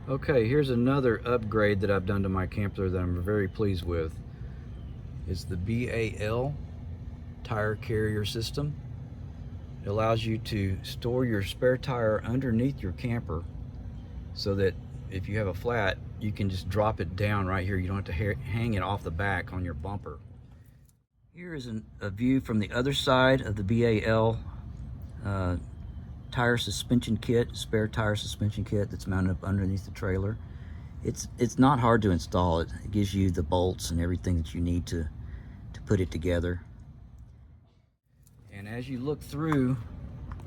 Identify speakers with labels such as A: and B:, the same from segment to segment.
A: Okay, here's another upgrade that I've done to my camper that I'm very pleased with. It's the BAL tire carrier system. It allows you to store your spare tire underneath your camper so that if you have a flat, you can just drop it down right here. You don't have to hang it off the back on your bumper. Here is a view from the other side of the BAL tire suspension kit, spare tire suspension kit that's mounted up underneath the trailer. It's not hard to install it. It gives you the bolts and everything that you need to put it together. And as you look through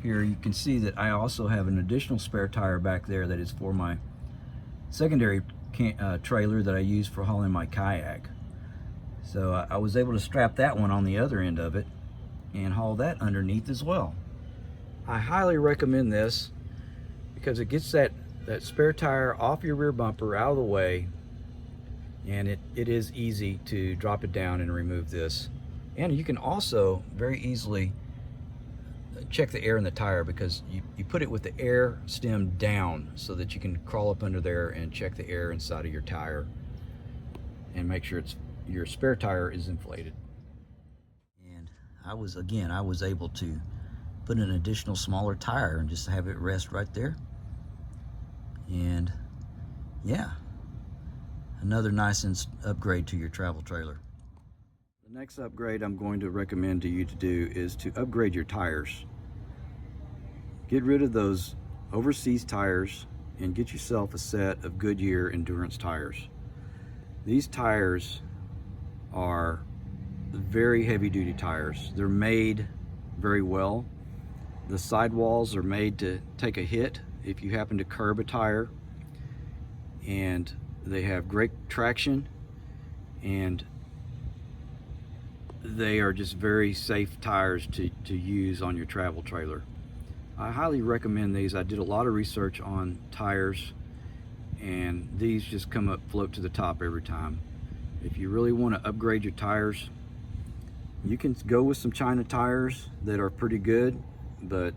A: here, you can see that I also have an additional spare tire back there that is for my secondary trailer that I use for hauling my kayak. So I was able to strap that one on the other end of it and haul that underneath as well. I highly recommend this because it gets that spare tire off your rear bumper, out of the way, and it is easy to drop it down and remove this. And you can also very easily check the air in the tire because you put it with the air stem down so that you can crawl up under there and check the air inside of your tire and make sure your spare tire is inflated. And I was able to put an additional smaller tire and just have it rest right there. And yeah, another nice upgrade to your travel trailer. The next upgrade I'm going to recommend to you to do is to upgrade your tires. Get rid of those overseas tires and get yourself a set of Goodyear endurance tires. These tires are very heavy-duty tires. They're made very well. The sidewalls are made to take a hit if you happen to curb a tire, and they have great traction, and they are just very safe tires to use on your travel trailer. I highly recommend these. I did a lot of research on tires, and these just float to the top every time. If you really want to upgrade your tires, you can go with some China tires that are pretty good, but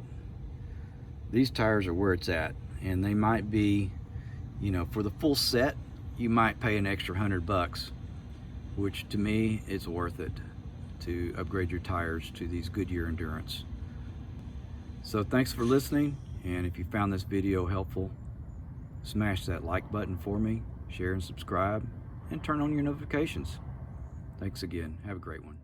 A: these tires are where it's at. And they might be, for the full set, you might pay an extra $100, which to me is worth it to upgrade your tires to these Goodyear Endurance. So thanks for listening, and if you found this video helpful, smash that like button for me, share and subscribe, and turn on your notifications. Thanks again. Have a great one.